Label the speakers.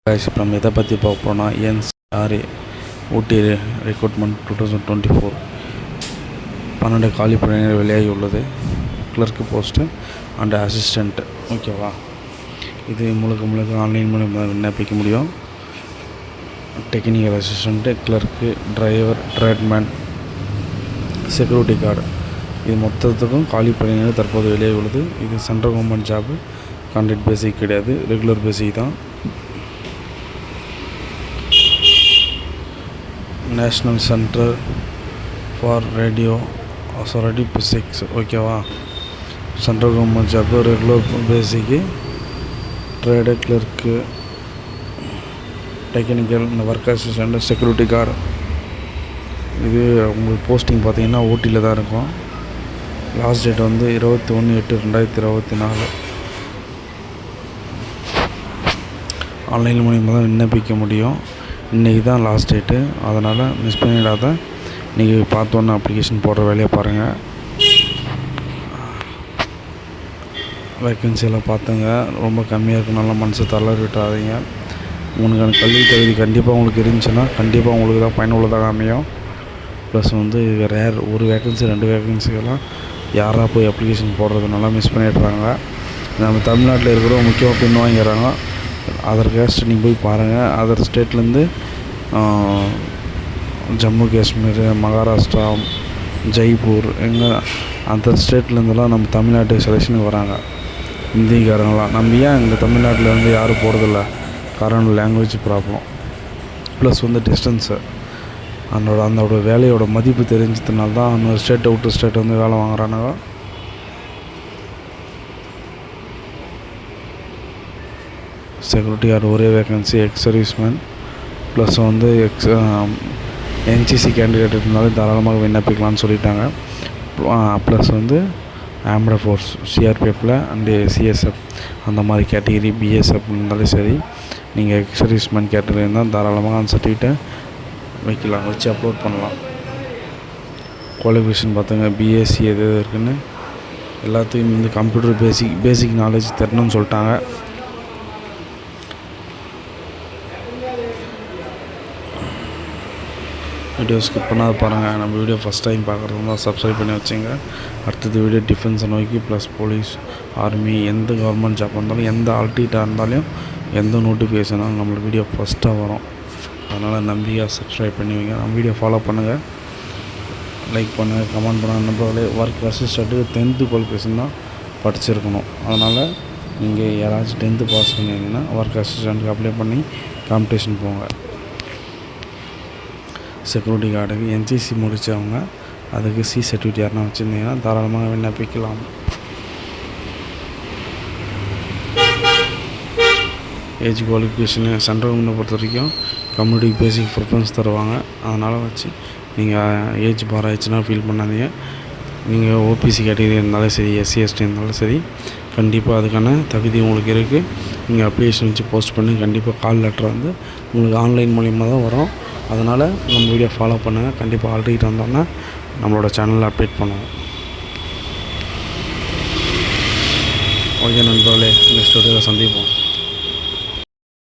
Speaker 1: இப்போ நம்ம எதை பற்றி பார்க்க போனால் என்சிஆர்ஏ ஊட்டி ரெக்ரூட்மெண்ட் 2024 12 காலி பணியிடங்கள் வெளியாகி உள்ளது. Clerk post and assistant. ஓகேவா, இது முழுக்க ஆன்லைன் மூலம் விண்ணப்பிக்க முடியும். Technical assistant, clerk, driver, tradesman, security guard, இது மொத்தத்துக்கும் காலி பணியிடங்கள் தற்போது வெளியாகி உள்ளது. இது central government job, contract basic கிடையாது, ரெகுலர் பேசிக் தான். National centre for radio astrophysics. ஓகேவா, central government job, regular basic, trade, clerk, technical, இந்த ஒர்க் அசிஸ்டண்ட், செக்யூரிட்டி கார்டு. இது உங்களுக்கு போஸ்டிங் பார்த்தீங்கன்னா ஊட்டியில் தான் இருக்கும். லாஸ்ட் டேட் வந்து 21/8/2024. ஆன்லைன் மூலியமாக தான் விண்ணப்பிக்க முடியும். இன்றைக்கி தான் லாஸ்ட் டேட்டு, அதனால் மிஸ் பண்ணிடாத. இன்றைக்கி பார்த்தோன்னே அப்ளிகேஷன் போடுற வேலையை பாருங்கள். வேக்கன்சியெல்லாம் பார்த்துங்க, ரொம்ப கம்மியாக இருக்கும். நல்லா மனசு தளர விட்டாதீங்க. உங்களுக்கான கல்வி தகுதி கண்டிப்பாக உங்களுக்கு இருந்துச்சுன்னா கண்டிப்பாக உங்களுக்கு தான் பயனுள்ளதாக அமையும். ப்ளஸ் வந்து ரேர், ஒரு வேக்கன்சி 2 வேக்கன்சிகள்லாம் யாராக போய் அப்ளிகேஷன் போடுறதுனால மிஸ் பண்ணிடுறாங்க. நம்ம தமிழ்நாட்டில் இருக்கிறவங்க முக்கியமாக பின் வாங்கிடுறாங்க. அதர் கேஸ்ட் நீங்கள் போய் பாருங்கள். அதர் ஸ்டேட்லேருந்து ஜம்மு காஷ்மீர், மகாராஷ்டிரா, ஜெய்ப்பூர், எங்கே அந்த ஸ்டேட்லேருந்துலாம் நம்ம தமிழ்நாட்டு செலெக்ஷனுக்கு வராங்க இந்திக்காரங்களாம். நம்ம ஏன் இங்கே தமிழ்நாட்டில் வந்து யாரும் போகிறதில்ல? காரணம் லாங்குவேஜ் ப்ராப்ளம், ப்ளஸ் வந்து டிஸ்டன்ஸு. அதோட வேலையோட மதிப்பு தெரிஞ்சதுனால தான் அந்த ஸ்டேட்டை விட்டு ஸ்டேட் வந்து வேலை வாங்குறானுங்க. செக்யூரிட்டி கார்டு ஒரே வேக்கன்சி, எக்ஸ் சர்வீஸ்மேன், ப்ளஸ் வந்து என்சிசி கேண்டிடேட் இருந்தாலும் தாராளமாக விண்ணப்பிக்கலாம்னு சொல்லிட்டாங்க. ப்ளஸ் வந்து ஆம்டு ஃபோர்ஸ், சிஆர்பிஎஃப்பில் அண்டு சிஎஸ்எஃப் அந்த மாதிரி கேட்டகிரி, பிஎஸ்எஃப் இருந்தாலும் சரி, நீங்கள் எக்ஸ் சர்வீஸ்மேன் கேட்டகிரி இருந்தால் தாராளமாக அந்த சர்டிஃபிகேட்டை வைக்கலாம், வச்சு அப்லோட் பண்ணலாம். குவாலிஃபிகேஷன் பார்த்துங்க, பிஎஸ்சி எது இருக்குதுன்னு எல்லாத்தையும் வந்து கம்ப்யூட்டர் பேசிக் நாலேஜ் தரணும்னு சொல்லிட்டாங்க. வீடியோ ஸ்கிப் பண்ணாத பாருங்கள். நம்ம வீடியோ ஃபஸ்ட் டைம் பார்க்குறதுனா சப்ஸ்கிரைப் பண்ணி வச்சுங்க. அடுத்தது வீடியோ டிஃபென்ஸை நோக்கி, ப்ளஸ் போலீஸ், ஆர்மி, எந்த கவர்மெண்ட் ஜாப் இருந்தாலும், எந்த ஆல்டிட்டாக இருந்தாலும், எந்த நோட்டிஃபிகேஷனாலும் நம்மளுக்கு வீடியோ ஃபஸ்ட்டாக வரும். அதனால் நம்பிக்கையாக சப்ஸ்கிரைப் பண்ணி வைங்க. நம்ம வீடியோ ஃபாலோ பண்ணுங்கள், லைக் பண்ணுங்கள், கமெண்ட் பண்ணுங்கள். நம்மளே ஒர்க் அசிஸ்டண்ட்டுக்கு 10th குவாலிஃபிகேஷன் தான் படிச்சிருக்கணும். அதனால் நீங்கள் யாராச்சும் 10th பாஸ் பண்ணியிருந்தீங்கன்னா ஒர்க் அசிஸ்டண்ட்டுக்கு அப்ளை பண்ணி காம்படிஷன் போங்க. செக்யூரிட்டி கார்டுக்கு என்சிசி முடித்தவங்க, அதுக்கு சி சர்டிஃபிகேட் யாருன்னா வச்சுருந்தீங்கன்னா தாராளமாக விண்ணப்பிக்கலாம். ஏஜ் குவாலிஃபிகேஷனு சென்ட்ரல் கவர்மெண்ட்டை பொறுத்த வரைக்கும் கம்யூனிட்டிக்கு பேசிக் ப்ரிஃபரன்ஸ் தருவாங்க. அதனால் வச்சு நீங்கள் ஏஜ் பார் ஆகிடுச்சுன்னா ஃபீல் பண்ணாதீங்க. நீங்கள் ஓபிசி கேட்டகரி இருந்தாலும் சரி, எஸ்சி எஸ்டி இருந்தாலும் சரி, கண்டிப்பாக அதுக்கான தகுதி உங்களுக்கு இருக்குது. நீங்கள் அப்ளிகேஷன் வச்சு போஸ்ட் பண்ணி கண்டிப்பாக கால் லெட்டர் வந்து உங்களுக்கு ஆன்லைன் மூலியமாக தான் வரும். அதனால் நம்ம வீடியோ ஃபாலோ பண்ணுங்கள். கண்டிப்பாக ஆல்ரெடி வந்தோன்னா நம்மளோட சேனலில் அப்டேட் பண்ணுவோம். ஓகே நண்பர்களே, நெக்ஸ்ட் வீடியோவில் சந்திப்போம்.